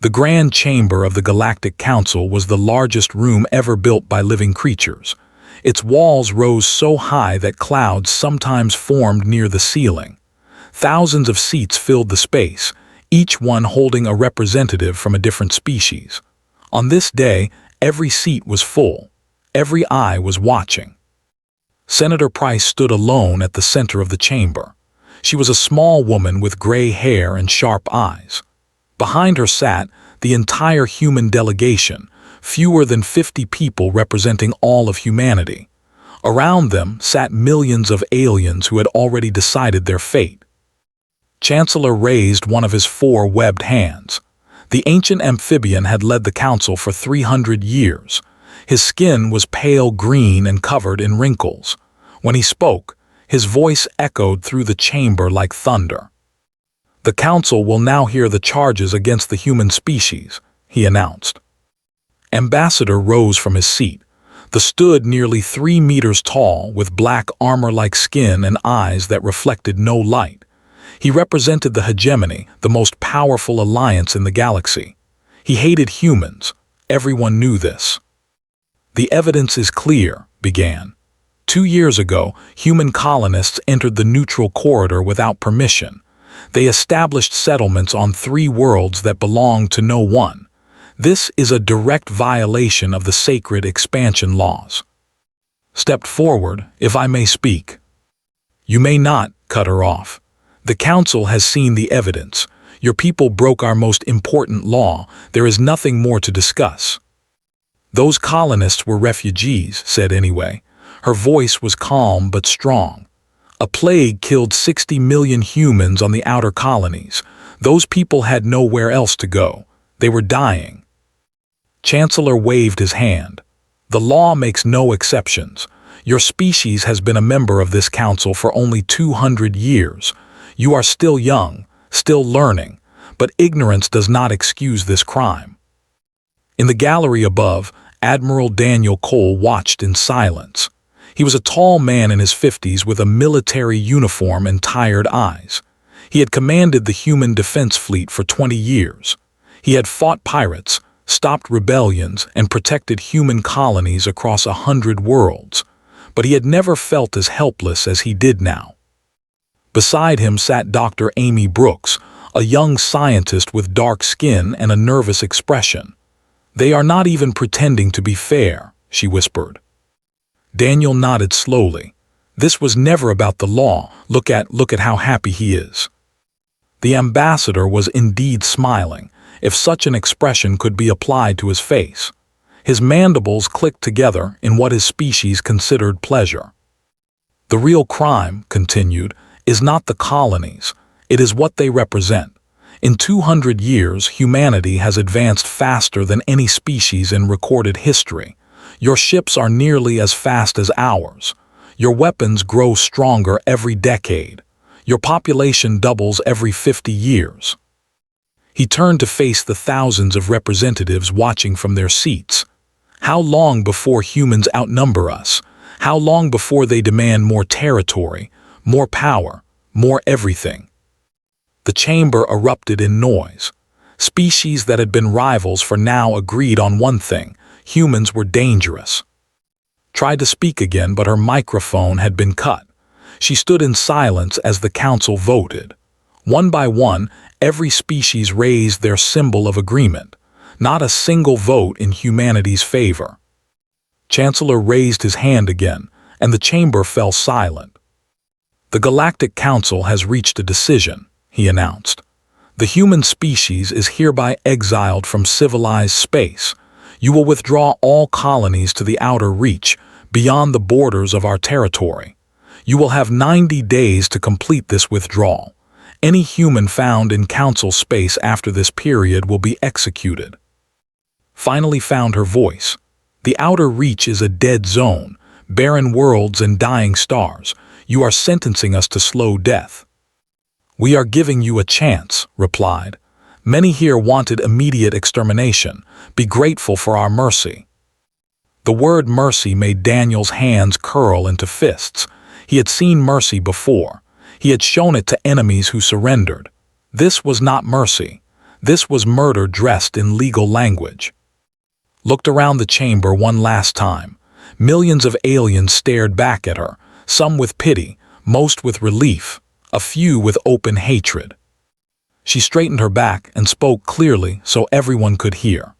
The Grand Chamber of the Galactic Council was the largest room ever built by living creatures. Its walls rose so high that clouds sometimes formed near the ceiling. Thousands of seats filled the space, each one holding a representative from a different species. On this day, every seat was full. Every eye was watching. Senator Price stood alone at the center of the chamber. She was a small woman with gray hair and sharp eyes. Behind her sat the entire human delegation, fewer than 50 people representing all of humanity. Around them sat millions of aliens who had already decided their fate. Chancellor raised one of his 4 webbed hands. The ancient amphibian had led the council for 300 years. His skin was pale green and covered in wrinkles. When he spoke, his voice echoed through the chamber like thunder. "The council will now hear the charges against the human species," he announced. Ambassador rose from his seat. The stood nearly 3 meters tall, with black armor-like skin and eyes that reflected no light. He represented the hegemony, the most powerful alliance in the galaxy. He hated humans. Everyone knew this. "The evidence is clear," began. 2 years ago, human colonists entered the neutral corridor without permission. They established settlements on 3 worlds that belonged to no one. This is a direct violation of the sacred expansion laws. Stepped forward, if I may speak. "You may not," cut her off. "The council has seen the evidence. Your people broke our most important law. There is nothing more to discuss." "Those colonists were refugees," said anyway. Her voice was calm but strong. "A plague killed 60 million humans on the outer colonies. Those people had nowhere else to go. They were dying." Chancellor waved his hand. "The law makes no exceptions. Your species has been a member of this council for only 200 years. You are still young, still learning, but ignorance does not excuse this crime." In the gallery above, Admiral Daniel Cole watched in silence. He was a tall man in his 50s with a military uniform and tired eyes. He had commanded the human defense fleet for 20 years. He had fought pirates, stopped rebellions, and protected human colonies across 100 worlds. But he had never felt as helpless as he did now. Beside him sat Dr. Amy Brooks, a young scientist with dark skin and a nervous expression. "They are not even pretending to be fair," she whispered. Daniel nodded slowly. "This was never about the law. Look at how happy he is." The ambassador was indeed smiling, if such an expression could be applied to his face. His mandibles clicked together in what his species considered pleasure. "The real crime," continued, "is not the colonies. It is what they represent. In 200 years, humanity has advanced faster than any species in recorded history. Your ships are nearly as fast as ours. Your weapons grow stronger every decade. Your population doubles every 50 years. He turned to face the thousands of representatives watching from their seats. "How long before humans outnumber us? How long before they demand more territory, more power, more everything?" The chamber erupted in noise. Species that had been rivals for now agreed on one thing: humans were dangerous. Tried to speak again, but her microphone had been cut. She stood in silence as the council voted. One by one, every species raised their symbol of agreement. Not a single vote in humanity's favor. Chancellor raised his hand again, and the chamber fell silent. "The Galactic Council has reached a decision," he announced. "The human species is hereby exiled from civilized space. You will withdraw all colonies to the outer reach, beyond the borders of our territory. You will have 90 days to complete this withdrawal. Any human found in council space after this period will be executed." Finally found her voice. "The outer reach is a dead zone, barren worlds and dying stars. You are sentencing us to slow death." "We are giving you a chance," replied. "Many here wanted immediate extermination. Be grateful for our mercy." The word mercy made Daniel's hands curl into fists. He had seen mercy before. He had shown it to enemies who surrendered. This was not mercy. This was murder dressed in legal language. Looked around the chamber one last time. Millions of aliens stared back at her, some with pity, most with relief, a few with open hatred. She straightened her back and spoke clearly so everyone could hear.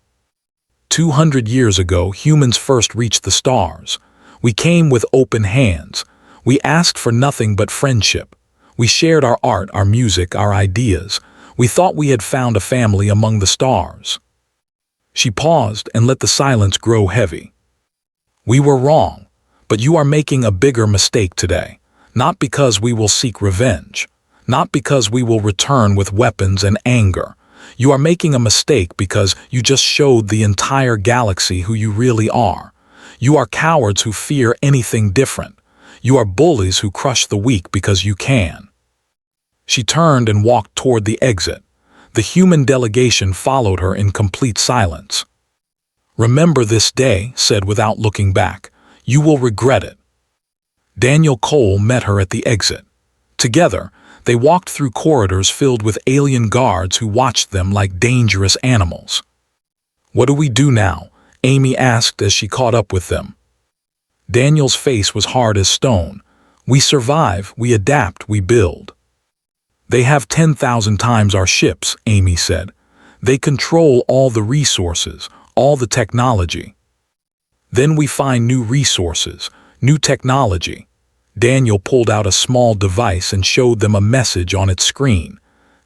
200 years ago, humans first reached the stars. We came with open hands. We asked for nothing but friendship. We shared our art, our music, our ideas. We thought we had found a family among the stars. She paused and let the silence grow heavy. We were wrong, but you are making a bigger mistake today. Not because we will seek revenge. Not because we will return with weapons and anger. You are making a mistake because you just showed the entire galaxy who you really are. You are cowards who fear anything different. You are bullies who crush the weak because you can. She turned and walked toward the exit. The human delegation followed her in complete silence. Remember this day, said without looking back. You will regret it. Daniel Cole met her at the exit. Together, they walked through corridors filled with alien guards who watched them like dangerous animals. What do we do now? Amy asked as she caught up with them. Daniel's face was hard as stone. We survive, we adapt, we build. They have 10,000 times our ships, Amy said. They control all the resources, all the technology. Then we find new resources, new technology. Daniel pulled out a small device and showed them a message on its screen.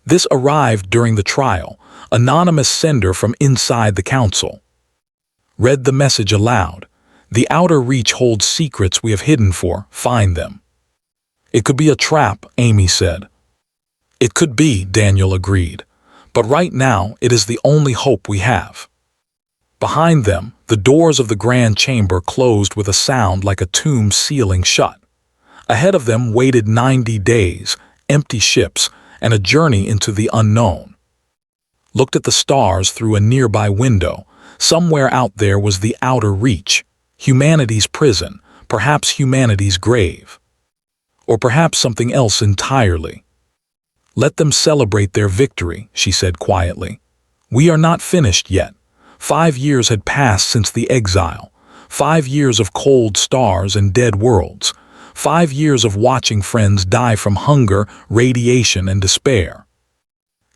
This arrived during the trial, anonymous sender from inside the council. Read the message aloud. The outer reach holds secrets we have hidden for, find them. It could be a trap, Amy said. It could be, Daniel agreed. But right now, it is the only hope we have. Behind them, the doors of the grand chamber closed with a sound like a tomb sealing shut. Ahead of them waited 90 days, empty ships, and a journey into the unknown. Looked at the stars through a nearby window. Somewhere out there was the outer reach, humanity's prison, perhaps humanity's grave. Or perhaps something else entirely. Let them celebrate their victory, she said quietly. We are not finished yet. 5 years had passed since the exile. 5 years of cold stars and dead worlds. 5 years of watching friends die from hunger, radiation, and despair.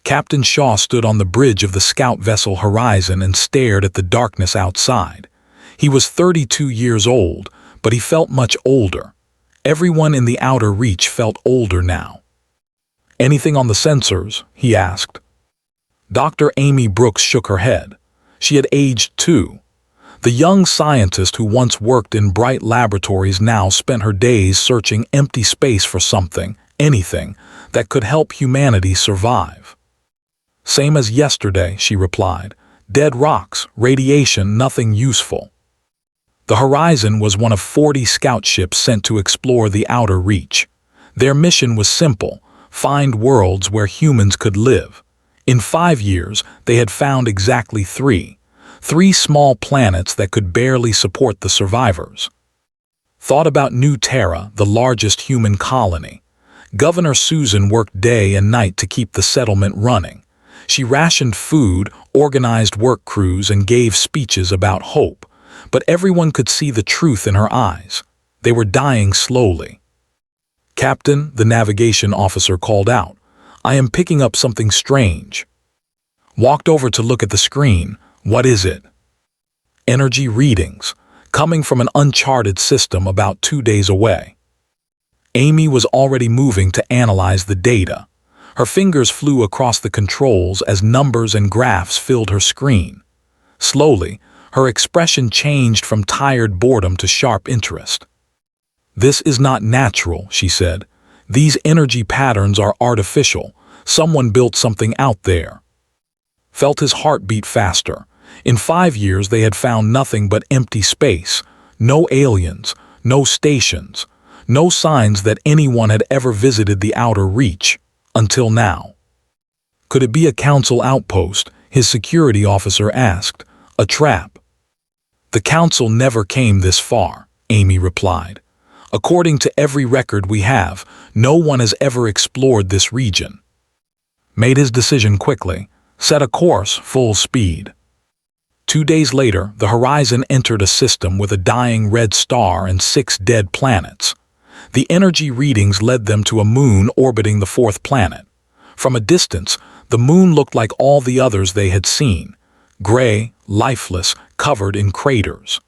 Captain Shaw stood on the bridge of the scout vessel Horizon and stared at the darkness outside. He was 32 years old, but he felt much older. Everyone in the outer reach felt older now. Anything on the sensors? He asked. Dr. Amy Brooks shook her head. She had aged too. The young scientist who once worked in bright laboratories now spent her days searching empty space for something, anything, that could help humanity survive. Same as yesterday, she replied. Dead rocks, radiation, nothing useful. The Horizon was one of 40 scout ships sent to explore the outer reach. Their mission was simple: find worlds where humans could live. In 5 years, they had found exactly 3 small planets that could barely support the survivors. Thought about New Terra, the largest human colony. Governor Susan worked day and night to keep the settlement running. She rationed food, organized work crews, and gave speeches about hope. But everyone could see the truth in her eyes. They were dying slowly. Captain, the navigation officer called out, I am picking up something strange. Walked over to look at the screen. What is it? Energy readings, coming from an uncharted system about 2 days away. Amy was already moving to analyze the data. Her fingers flew across the controls as numbers and graphs filled her screen. Slowly, her expression changed from tired boredom to sharp interest. This is not natural, she said. These energy patterns are artificial. Someone built something out there. Felt his heart beat faster. In 5 years they had found nothing but empty space. No aliens, no stations, no signs that anyone had ever visited the outer reach, until now. Could it be a council outpost? His security officer asked. A trap. The council never came this far, Amy replied. According to every record we have, no one has ever explored this region. Made his decision quickly. Set a course full speed. 2 days later, the horizon entered a system with a dying red star and 6 dead planets. The energy readings led them to a moon orbiting the 4th planet. From a distance, the moon looked like all the others they had seen, gray, lifeless, covered in craters.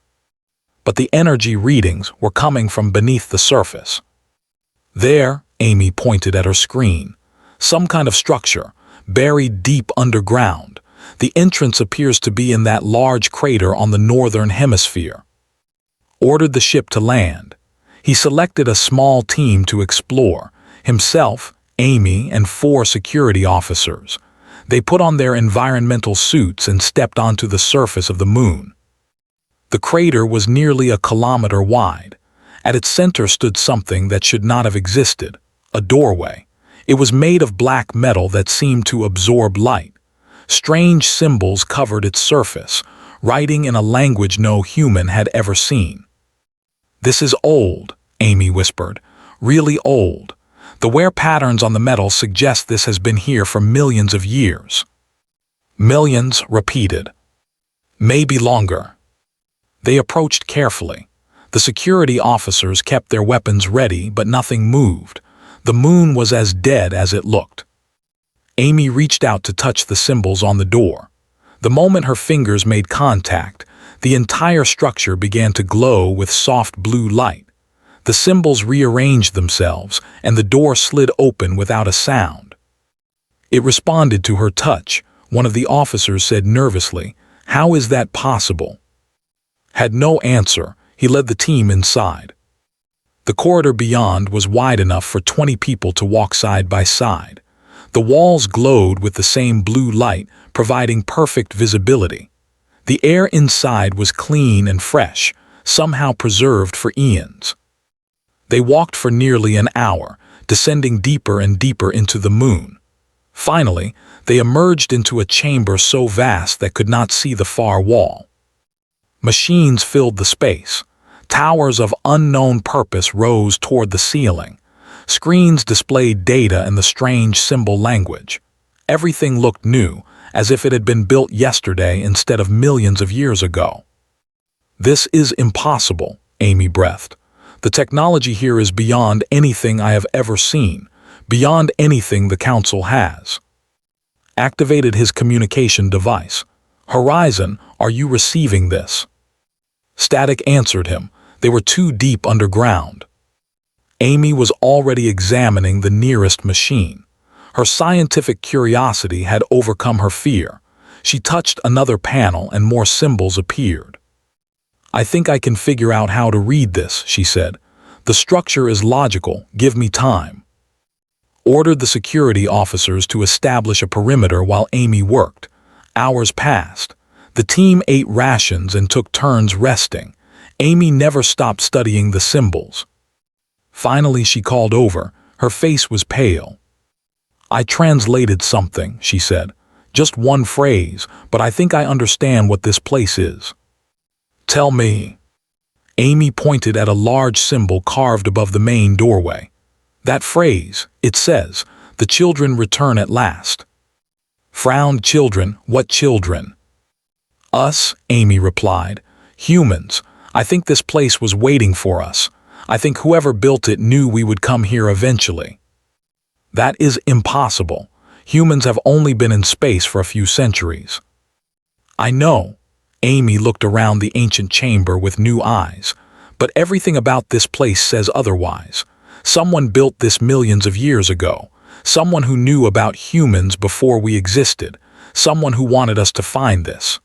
But the energy readings were coming from beneath the surface. There, Amy pointed at her screen. Some kind of structure, buried deep underground. The entrance appears to be in that large crater on the northern hemisphere. Ordered the ship to land. He selected a small team to explore, himself, Amy, and 4 security officers. They put on their environmental suits and stepped onto the surface of the moon. The crater was nearly a kilometer wide. At its center stood something that should not have existed, a doorway. It was made of black metal that seemed to absorb light. Strange symbols covered its surface, writing in a language no human had ever seen. "This is old," Amy whispered. "Really old. The wear patterns on the metal suggest this has been here for millions of years." "Millions," repeated. "Maybe longer." They approached carefully. The security officers kept their weapons ready, but nothing moved. The moon was as dead as it looked. Amy reached out to touch the symbols on the door. The moment her fingers made contact, the entire structure began to glow with soft blue light. The symbols rearranged themselves, and the door slid open without a sound. It responded to her touch. One of the officers said nervously, "How is that possible?" Had no answer, he led the team inside. The corridor beyond was wide enough for 20 people to walk side by side. The walls glowed with the same blue light, providing perfect visibility. The air inside was clean and fresh, somehow preserved for eons. They walked for nearly an hour, descending deeper and deeper into the moon. Finally, they emerged into a chamber so vast that could not see the far wall. Machines filled the space. Towers of unknown purpose rose toward the ceiling. Screens displayed data in the strange symbol language. Everything looked new, as if it had been built yesterday instead of millions of years ago. "This is impossible," Amy breathed. "The technology here is beyond anything I have ever seen, beyond anything the Council has." Activated his communication device. "Horizon, are you receiving this?" Static answered him. They were too deep underground. Amy was already examining the nearest machine. Her scientific curiosity had overcome her fear. She touched another panel and more symbols appeared. "I think I can figure out how to read this," she said. "The structure is logical. Give me time." Ordered the security officers to establish a perimeter while Amy worked. Hours passed. The team ate rations and took turns resting. Amy never stopped studying the symbols. Finally, she called over. Her face was pale. "I translated something," she said. "Just one phrase, but I think I understand what this place is." "Tell me." Amy pointed at a large symbol carved above the main doorway. "That phrase, it says, 'The children return at last.'" Frowned. "Children? What children?" "Us," Amy replied. "Humans. I think this place was waiting for us. I think whoever built it knew we would come here eventually." "That is impossible. Humans have only been in space for a few centuries." "I know." Amy looked around the ancient chamber with new eyes. "But everything about this place says otherwise. Someone built this millions of years ago. Someone who knew about humans before we existed. Someone who wanted us to find this."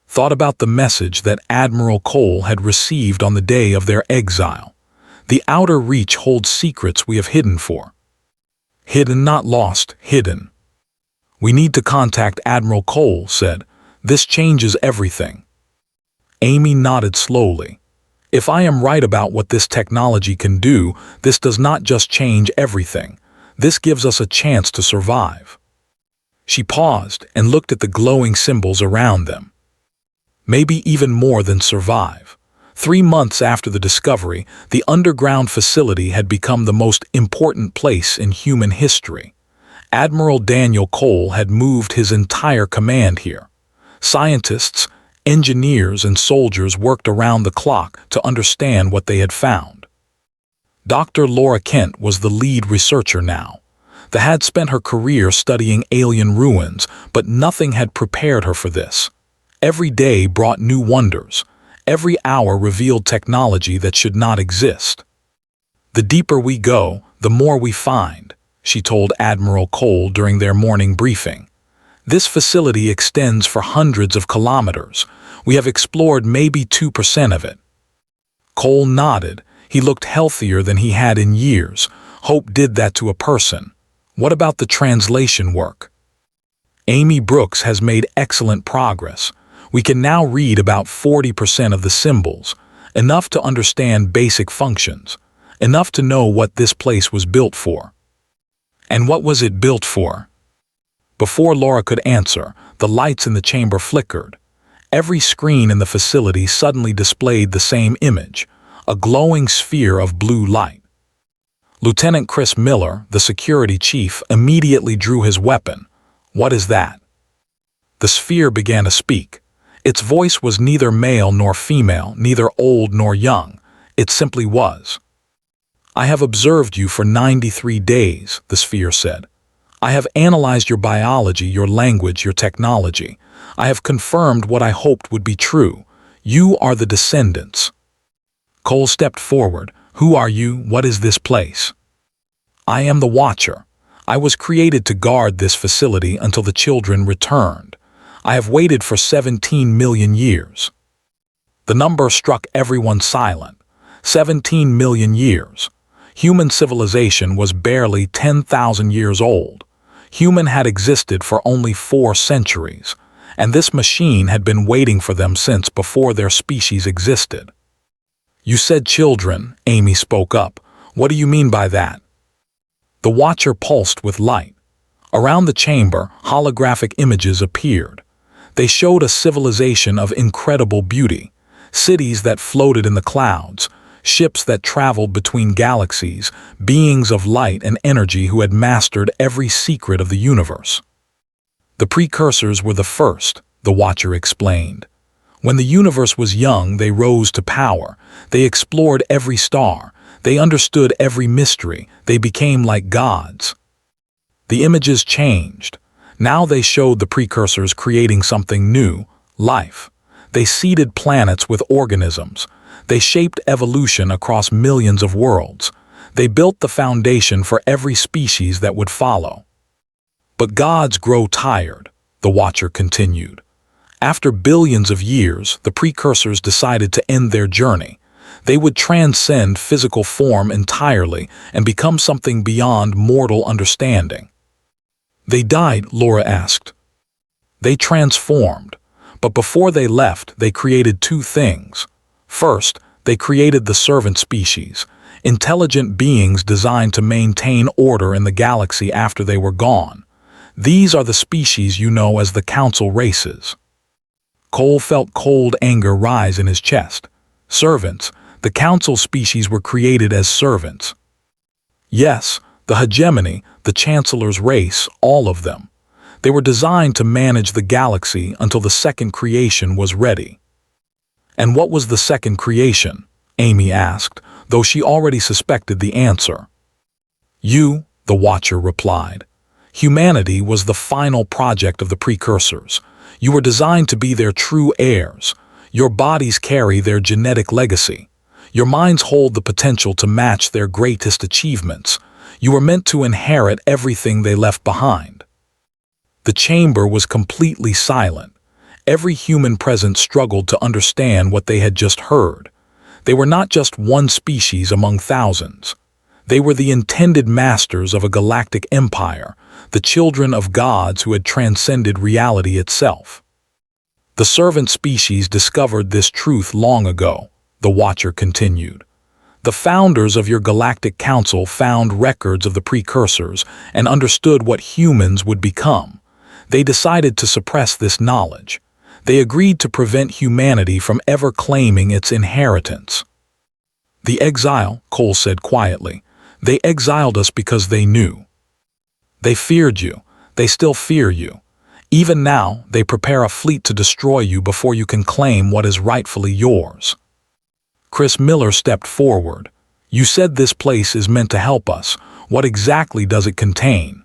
Thought about the message that Admiral Cole had received on the day of their exile. "The outer reach holds secrets we have hidden for." Hidden, not lost, hidden. "We need to contact Admiral Cole," said. "This changes everything." Amy nodded slowly. "If I am right about what this technology can do, this does not just change everything. This gives us a chance to survive." She paused and looked at the glowing symbols around them. Maybe even more than survive. 3 months after the discovery, the underground facility had become the most important place in human history. Admiral Daniel Cole had moved his entire command here. Scientists, engineers, and soldiers worked around the clock to understand what they had found. Dr. Laura Kent was the lead researcher now. They had spent her career studying alien ruins, but nothing had prepared her for this. Every day brought new wonders. Every hour revealed technology that should not exist. "The deeper we go, the more we find," she told Admiral Cole during their morning briefing. "This facility extends for hundreds of kilometers. We have explored maybe 2% of it." Cole nodded. He looked healthier than he had in years. Hope did that to a person. What about the translation work? "Amy Brooks has made excellent progress. We can now read about 40% of the symbols, enough to understand basic functions, enough to know what this place was built for." "And what was it built for?" Before Laura could answer, the lights in the chamber flickered. Every screen in the facility suddenly displayed the same image, a glowing sphere of blue light. Lieutenant Chris Miller, the security chief, immediately drew his weapon. "What is that?" The sphere began to speak. Its voice was neither male nor female, neither old nor young. It simply was. "I have observed you for 93 days, the sphere said. "I have analyzed your biology, your language, your technology. I have confirmed what I hoped would be true. You are the descendants." Cole stepped forward. "Who are you? What is this place?" "I am the Watcher. I was created to guard this facility until the children returned. I have waited for 17 million years." The number struck everyone silent. 17 million years. Human civilization was barely 10,000 years old. Human had existed for only 4 centuries, and this machine had been waiting for them since before their species existed. "You said children," Amy spoke up. "What do you mean by that?" The Watcher pulsed with light. Around the chamber, holographic images appeared. They showed a civilization of incredible beauty, cities that floated in the clouds, ships that traveled between galaxies, beings of light and energy who had mastered every secret of the universe. "The precursors were the first," the Watcher explained. "When the universe was young, they rose to power. They explored every star. They understood every mystery. They became like gods." The images changed. Now they showed the precursors creating something new, life. They seeded planets with organisms. They shaped evolution across millions of worlds. They built the foundation for every species that would follow. "But gods grow tired," the Watcher continued. "After billions of years, the precursors decided to end their journey. They would transcend physical form entirely and become something beyond mortal understanding." "They died?" Laura asked. "They transformed. But before they left, they created 2 things. First, they created the servant species, intelligent beings designed to maintain order in the galaxy after they were gone. These are the species you know as the Council races." Cole felt cold anger rise in his chest. "Servants? The Council species were created as servants." "Yes, the hegemony, the Chancellor's race, all of them. They were designed to manage the galaxy until the second creation was ready." "And what was the second creation?" Amy asked, though she already suspected the answer. "You," the Watcher replied. "Humanity was the final project of the precursors. You were designed to be their true heirs. Your bodies carry their genetic legacy. Your minds hold the potential to match their greatest achievements. You were meant to inherit everything they left behind." The chamber was completely silent. Every human present struggled to understand what they had just heard. They were not just one species among thousands. They were the intended masters of a galactic empire, the children of gods who had transcended reality itself. "The servant species discovered this truth long ago," the Watcher continued. "The founders of your Galactic Council found records of the precursors and understood what humans would become. They decided to suppress this knowledge. They agreed to prevent humanity from ever claiming its inheritance." "The exile," Cole said quietly. "They exiled us because they knew." They feared you. They still fear you. Even now, they prepare a fleet to destroy you before you can claim what is rightfully yours. Chris Miller stepped forward. You said this place is meant to help us. What exactly does it contain?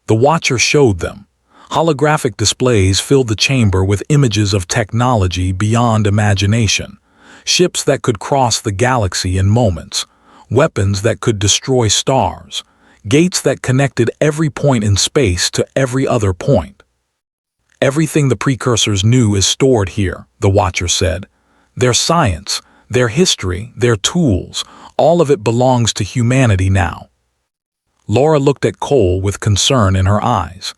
The Watcher showed them. Holographic displays filled the chamber with images of technology beyond imagination. Ships that could cross the galaxy in moments. Weapons that could destroy stars. Gates that connected every point in space to every other point. Everything the precursors knew is stored here, the Watcher said. Their science, their history, their tools, all of it belongs to humanity now. Laura looked at Cole with concern in her eyes.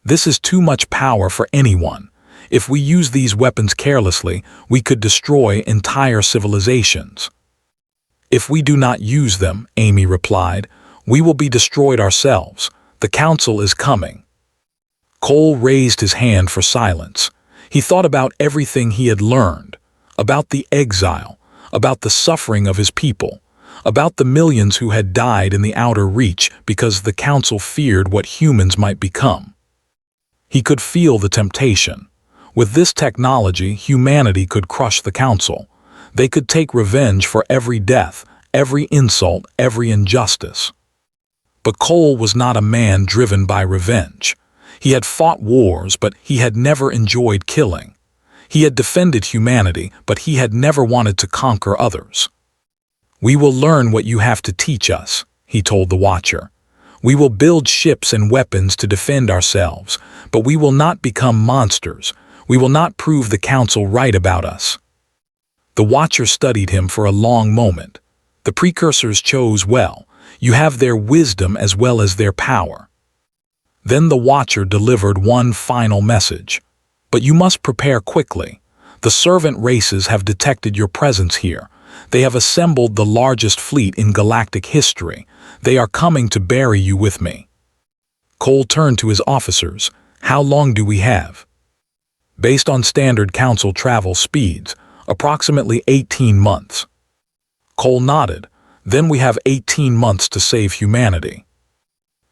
This is too much power for anyone. If we use these weapons carelessly, we could destroy entire civilizations. If we do not use them, Amy replied, we will be destroyed ourselves. The Council is coming. Cole raised his hand for silence. He thought about everything he had learned, about the exile, about the suffering of his people, about the millions who had died in the outer reach because the Council feared what humans might become. He could feel the temptation. With this technology, humanity could crush the Council. They could take revenge for every death, every insult, every injustice. But Cole was not a man driven by revenge. He had fought wars, but he had never enjoyed killing. He had defended humanity, but he had never wanted to conquer others. We will learn what you have to teach us, he told the Watcher. We will build ships and weapons to defend ourselves, but we will not become monsters. We will not prove the Council right about us. The Watcher studied him for a long moment. The precursors chose well. You have their wisdom as well as their power. Then the Watcher delivered one final message. But you must prepare quickly. The servant races have detected your presence here. They have assembled the largest fleet in galactic history. They are coming to bury you with me. Cole turned to his officers. How long do we have? Based on standard Council travel speeds, approximately 18 months. Cole nodded. Then we have 18 months to save humanity.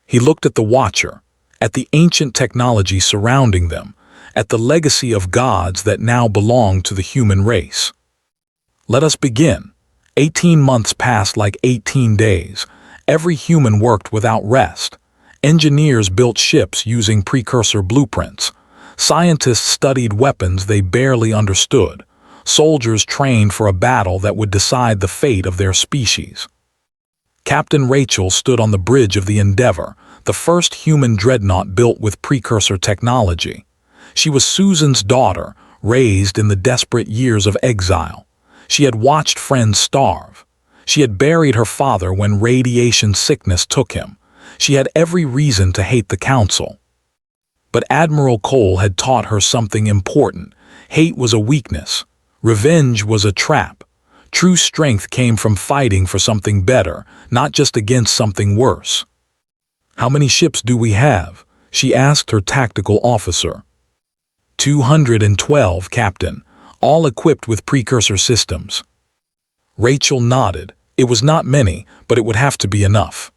He looked at the Watcher, at the ancient technology surrounding them, at the legacy of gods that now belong to the human race. Let us begin. 18 months passed like 18 days. Every human worked without rest. Engineers built ships using precursor blueprints. Scientists studied weapons they barely understood. Soldiers trained for a battle that would decide the fate of their species. Captain Rachel stood on the bridge of the Endeavor, the first human dreadnought built with precursor technology. She was Susan's daughter, raised in the desperate years of exile. She had watched friends starve. She had buried her father when radiation sickness took him. She had every reason to hate the Council. But Admiral Cole had taught her something important. Hate was a weakness. Revenge was a trap. True strength came from fighting for something better, not just against something worse. How many ships do we have? She asked her tactical officer. 212, Captain, all equipped with precursor systems. Rachel nodded. It was not many, but it would have to be enough.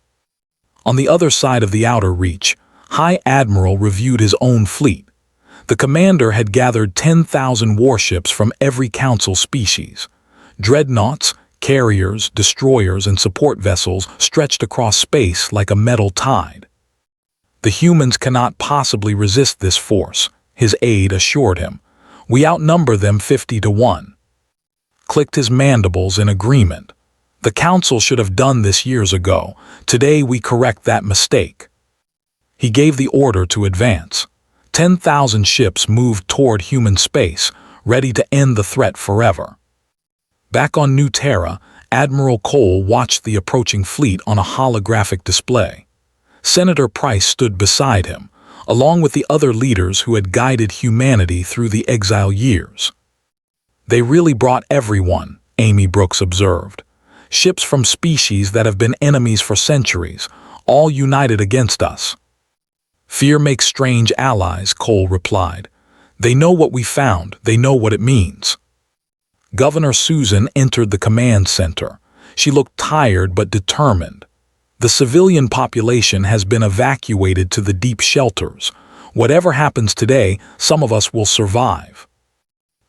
On the other side of the outer reach, High Admiral reviewed his own fleet. The commander had gathered 10,000 warships from every Council species. Dreadnoughts, carriers, destroyers, and support vessels stretched across space like a metal tide. The humans cannot possibly resist this force, his aide assured him. We outnumber them 50-1. Clicked his mandibles in agreement. The Council should have done this years ago. Today we correct that mistake. He gave the order to advance. 10,000 ships moved toward human space, ready to end the threat forever. Back on New Terra, Admiral Cole watched the approaching fleet on a holographic display. Senator Price stood beside him, along with the other leaders who had guided humanity through the exile years. They really brought everyone, Amy Brooks observed. Ships from species that have been enemies for centuries, all united against us. Fear makes strange allies, Cole replied. They know what we found, they know what it means. Governor Susan entered the command center. She looked tired but determined. The civilian population has been evacuated to the deep shelters. Whatever happens today, some of us will survive.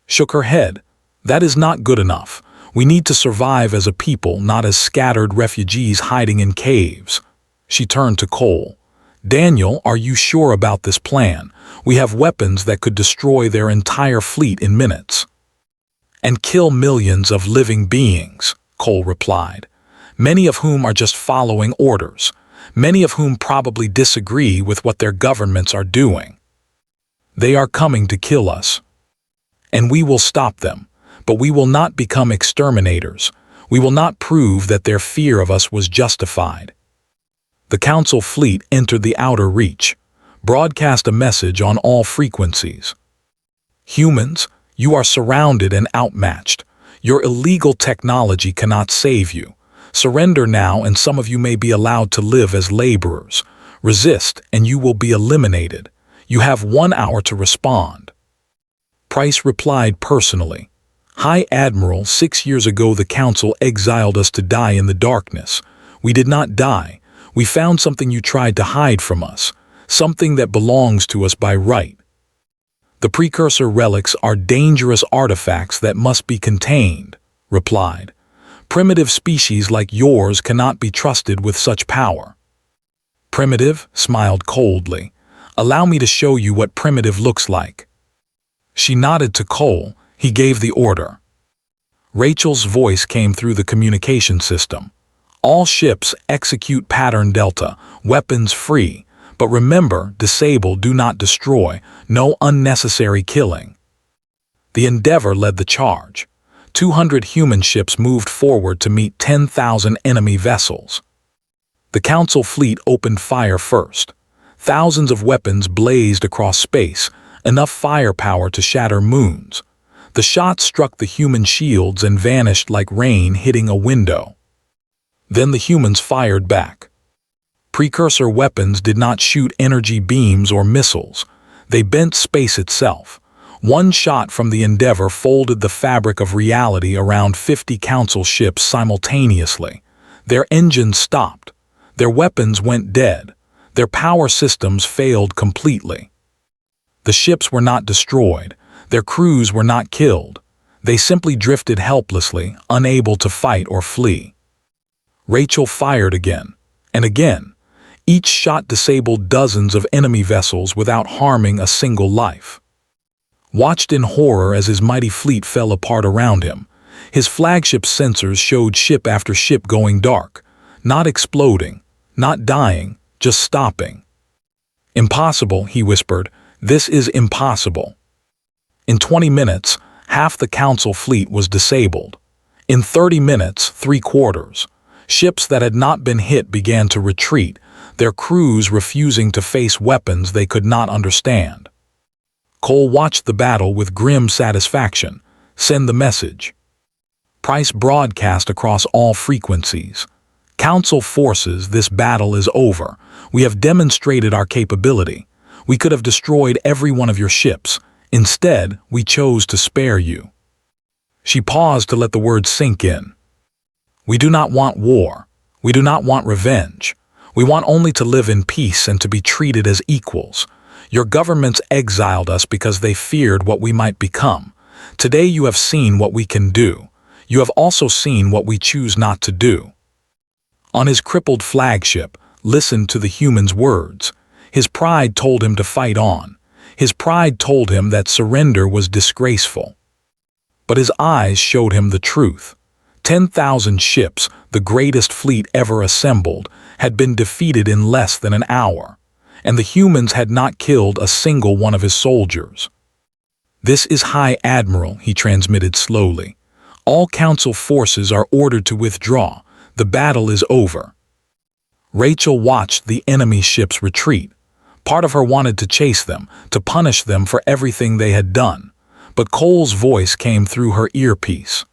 Shook her head. That is not good enough. We need to survive as a people, not as scattered refugees hiding in caves. She turned to Cole. Daniel, are you sure about this plan? We have weapons that could destroy their entire fleet in minutes. And kill millions of living beings, Cole replied. Many of whom are just following orders. Many of whom probably disagree with what their governments are doing. They are coming to kill us. And we will stop them. But we will not become exterminators. We will not prove that their fear of us was justified. The Council fleet entered the outer reach, broadcast a message on all frequencies. Humans, you are surrounded and outmatched. Your illegal technology cannot save you. Surrender now and some of you may be allowed to live as laborers. Resist and you will be eliminated. You have 1 hour to respond. Price replied personally. High Admiral, 6 years ago the Council exiled us to die in the darkness. We did not die. We found something you tried to hide from us, something that belongs to us by right. The precursor relics are dangerous artifacts that must be contained, replied. Primitive species like yours cannot be trusted with such power. Primitive smiled coldly. Allow me to show you what primitive looks like. She nodded to Cole. He gave the order. Rachel's voice came through the communication system. All ships execute pattern Delta, weapons free, but remember, disable, do not destroy, no unnecessary killing. The Endeavor led the charge. 200 human ships moved forward to meet 10,000 enemy vessels. The Council fleet opened fire first. Thousands of weapons blazed across space, enough firepower to shatter moons. The shots struck the human shields and vanished like rain hitting a window. Then the humans fired back. Precursor weapons did not shoot energy beams or missiles. They bent space itself. One shot from the Endeavor folded the fabric of reality around 50 Council ships simultaneously. Their engines stopped. Their weapons went dead. Their power systems failed completely. The ships were not destroyed. Their crews were not killed. They simply drifted helplessly, unable to fight or flee. Rachel fired again, and again. Each shot disabled dozens of enemy vessels without harming a single life. Watched in horror as his mighty fleet fell apart around him. His flagship sensors showed ship after ship going dark, not exploding, not dying, just stopping. Impossible, he whispered. This is impossible. In 20 minutes, half the Council fleet was disabled. In 30 minutes, 3/4. Ships that had not been hit began to retreat, their crews refusing to face weapons they could not understand. Cole watched the battle with grim satisfaction. Send the message. Price broadcast across all frequencies. Council forces, this battle is over. We have demonstrated our capability. We could have destroyed every one of your ships. Instead, we chose to spare you. She paused to let the words sink in. We do not want war. We do not want revenge. We want only to live in peace and to be treated as equals. Your governments exiled us because they feared what we might become. Today you have seen what we can do. You have also seen what we choose not to do. On his crippled flagship, listen to the human's words. His pride told him to fight on. His pride told him that surrender was disgraceful. But his eyes showed him the truth. 10,000 ships, the greatest fleet ever assembled, had been defeated in less than an hour, and the humans had not killed a single one of his soldiers. This is High Admiral, he transmitted slowly. All Council forces are ordered to withdraw. The battle is over. Rachel watched the enemy ships retreat. Part of her wanted to chase them, to punish them for everything they had done. But Cole's voice came through her earpiece.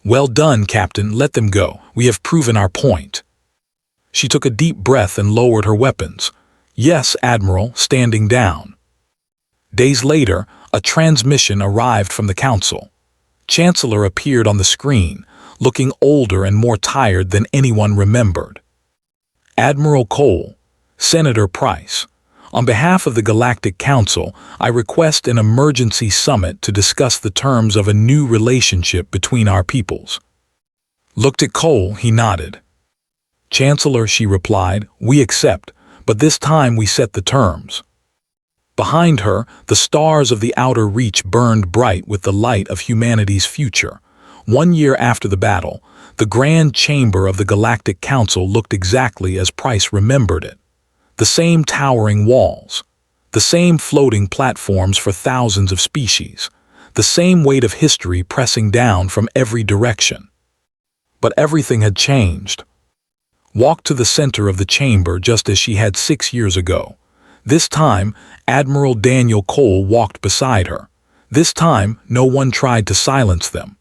Well done, Captain, let them go. We have proven our point. She took a deep breath and lowered her weapons. Yes, Admiral, standing down. Days later, a transmission arrived from the Council. Chancellor appeared on the screen, looking older and more tired than anyone remembered. Admiral Cole, Senator Price, on behalf of the Galactic Council, I request an emergency summit to discuss the terms of a new relationship between our peoples. Looked at Cole, he nodded. Chancellor, she replied, we accept, but this time we set the terms. Behind her, the stars of the outer reach burned bright with the light of humanity's future. 1 year after the battle, the Grand Chamber of the Galactic Council looked exactly as Price remembered it. The same towering walls, the same floating platforms for thousands of species, the same weight of history pressing down from every direction. But everything had changed. Walked to the center of the chamber just as she had 6 years ago. This time, Admiral Daniel Cole walked beside her. This time, no one tried to silence them.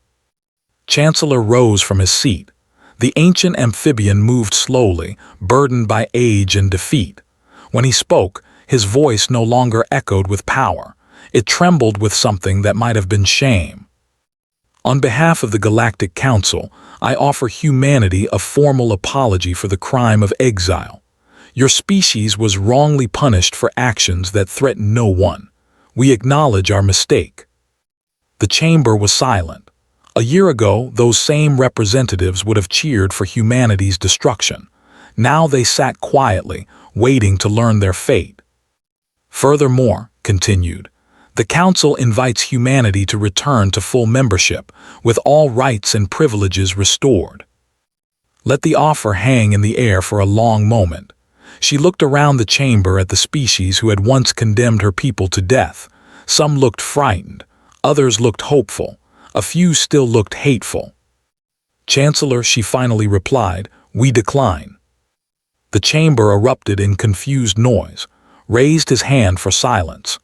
Chancellor rose from his seat. The ancient amphibian moved slowly, burdened by age and defeat. When he spoke, his voice no longer echoed with power. It trembled with something that might have been shame. On behalf of the Galactic Council, I offer humanity a formal apology for the crime of exile. Your species was wrongly punished for actions that threaten no one. We acknowledge our mistake. The chamber was silent. A year ago, those same representatives would have cheered for humanity's destruction. Now they sat quietly, waiting to learn their fate. Furthermore, continued, the Council invites humanity to return to full membership, with all rights and privileges restored. Let the offer hang in the air for a long moment. She looked around the chamber at the species who had once condemned her people to death. Some looked frightened, others looked hopeful, a few still looked hateful. Chancellor, she finally replied, we decline. The chamber erupted in confused noise, raised his hand for silence.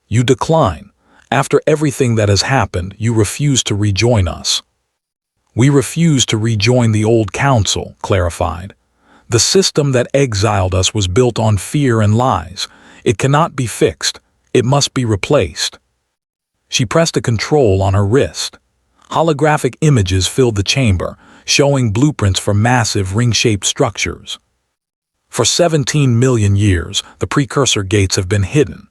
You decline. After everything that has happened, you refuse to rejoin us. We refuse to rejoin the old council, clarified. The system that exiled us was built on fear and lies. It cannot be fixed. It must be replaced. She pressed a control on her wrist. Holographic images filled the chamber, showing blueprints for massive ring-shaped structures. For 17 million years, the precursor gates have been hidden.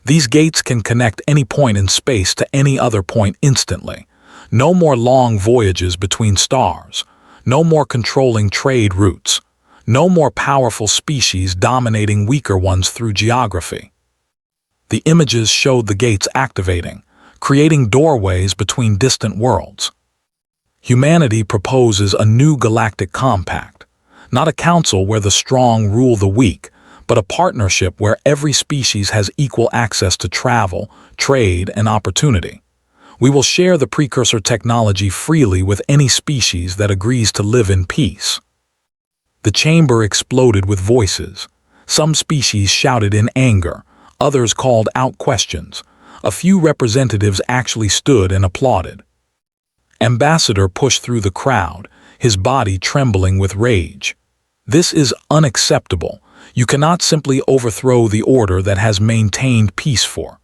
These gates can connect any point in space to any other point instantly. No more long voyages between stars. No more controlling trade routes. No more powerful species dominating weaker ones through geography. The images showed the gates activating, creating doorways between distant worlds. Humanity proposes a new galactic compact, not a council where the strong rule the weak, but a partnership where every species has equal access to travel, trade, and opportunity. We will share the precursor technology freely with any species that agrees to live in peace. The chamber exploded with voices. Some species shouted in anger, others called out questions. A few representatives actually stood and applauded. Ambassador pushed through the crowd, his body trembling with rage. This is unacceptable. You cannot simply overthrow the order that has maintained peace for.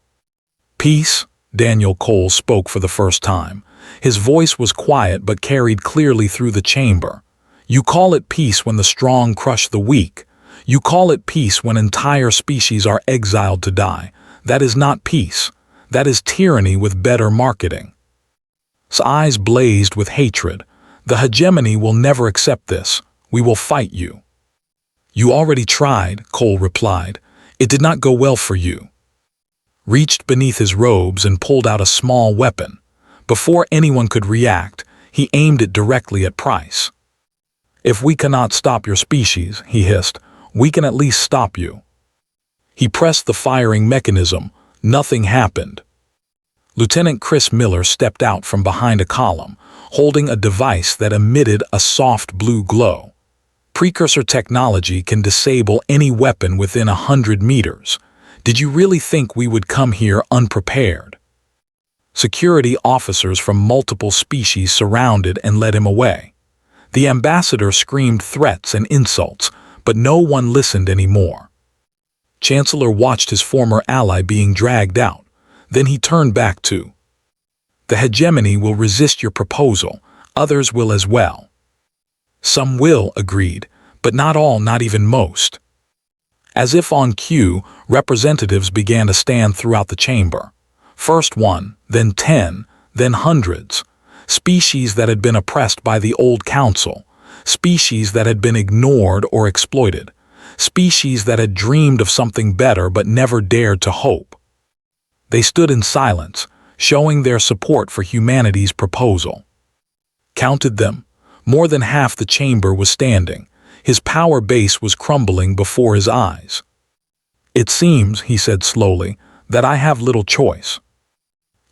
Peace? Daniel Cole spoke for the first time. His voice was quiet but carried clearly through the chamber. You call it peace when the strong crush the weak. You call it peace when entire species are exiled to die. That is not peace. That is tyranny with better marketing. His eyes blazed with hatred. The hegemony will never accept this. We will fight you. You already tried, Cole replied. It did not go well for you. Reached beneath his robes and pulled out a small weapon. Before anyone could react, he aimed it directly at Price. If we cannot stop your species, he hissed, we can at least stop you. He pressed the firing mechanism. Nothing happened. Lieutenant Chris Miller stepped out from behind a column, holding a device that emitted a soft blue glow. Precursor technology can disable any weapon within 100 meters. Did you really think we would come here unprepared? Security officers from multiple species surrounded and led him away. The ambassador screamed threats and insults, but no one listened anymore. Chancellor watched his former ally being dragged out. Then he turned back to, the hegemony will resist your proposal. Others will as well. Some will, agreed, But not all, not even most. As if on cue, representatives began to stand throughout the chamber. First one, then 10, then hundreds. Species that had been oppressed by the old council. Species that had been ignored or exploited. Species that had dreamed of something better but never dared to hope. They stood in silence, showing their support for humanity's proposal. Counted them. More than half the chamber was standing. His power base was crumbling before his eyes. "It seems," he said slowly, "that I have little choice."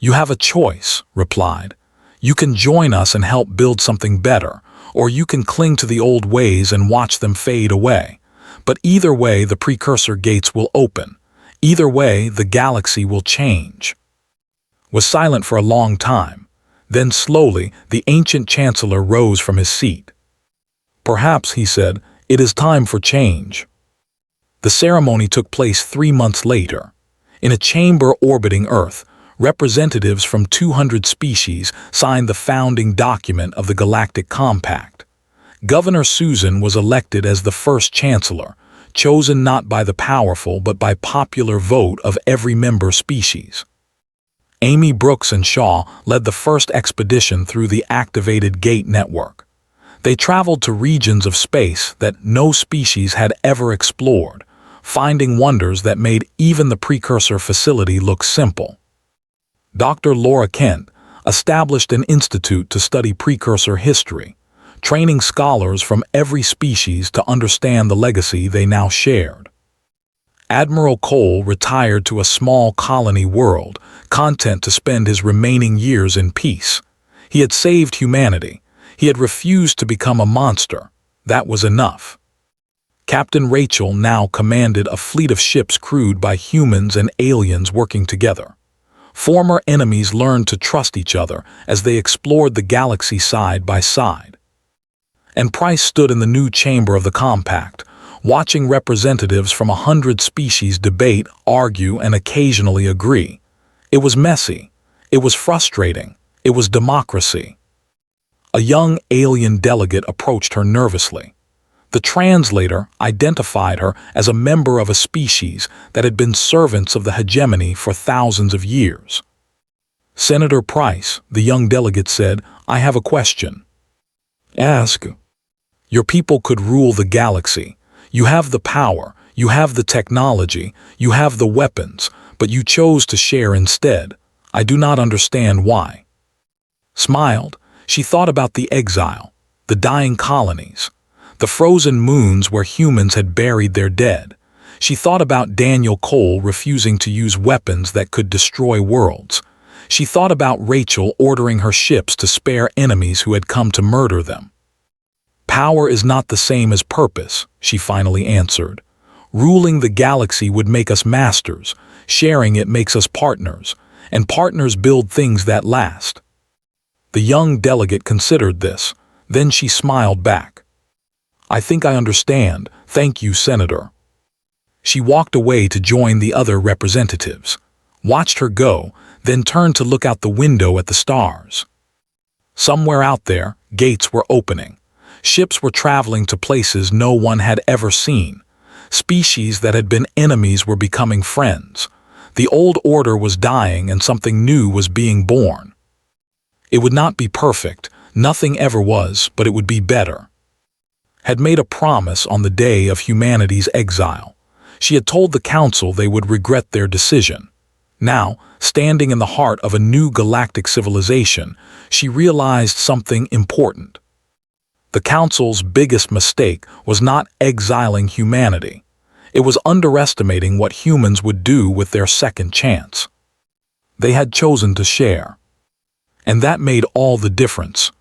"You have a choice," replied. "You can join us and help build something better, or you can cling to the old ways and watch them fade away. But either way, the precursor gates will open. Either way, the galaxy will change." Was silent for a long time. Then slowly, the ancient chancellor rose from his seat. "Perhaps," he said, "it is time for change." The ceremony took place 3 months later. In a chamber orbiting Earth, representatives from 200 species signed the founding document of the Galactic Compact. Governor Susan was elected as the first chancellor, chosen not by the powerful but by popular vote of every member species. Amy Brooks and Shaw led the first expedition through the activated gate network. They traveled to regions of space that no species had ever explored, finding wonders that made even the precursor facility look simple. Dr. Laura Kent established an institute to study precursor history, training scholars from every species to understand the legacy they now shared. Admiral Cole retired to a small colony world, content to spend his remaining years in peace. He had saved humanity. He had refused to become a monster. That was enough. Captain Rachel now commanded a fleet of ships crewed by humans and aliens working together. Former enemies learned to trust each other as they explored the galaxy side by side. And Price stood in the new chamber of the Compact, watching representatives from 100 species debate, argue, and occasionally agree. It was messy. It was frustrating. It was democracy. A young alien delegate approached her nervously. The translator identified her as a member of a species that had been servants of the hegemony for thousands of years. "Senator Price," the young delegate said, "I have a question." "Ask." "Your people could rule the galaxy. You have the power, you have the technology, you have the weapons, but you chose to share instead. I do not understand why." Smiled, she thought about the exile, the dying colonies, the frozen moons where humans had buried their dead. She thought about Daniel Cole refusing to use weapons that could destroy worlds. She thought about Rachel ordering her ships to spare enemies who had come to murder them. "Power is not the same as purpose," she finally answered. "Ruling the galaxy would make us masters, sharing it makes us partners, and partners build things that last." The young delegate considered this, then she smiled back. "I think I understand. Thank you, Senator." She walked away to join the other representatives, watched her go, then turned to look out the window at the stars. Somewhere out there, gates were opening. Ships were traveling to places no one had ever seen. Species that had been enemies were becoming friends. The old order was dying and something new was being born. It would not be perfect, nothing ever was, but it would be better. Had made a promise on the day of humanity's exile. She had told the council they would regret their decision. Now, standing in the heart of a new galactic civilization, she realized something important. The council's biggest mistake was not exiling humanity. It was underestimating what humans would do with their second chance. They had chosen to share. And that made all the difference.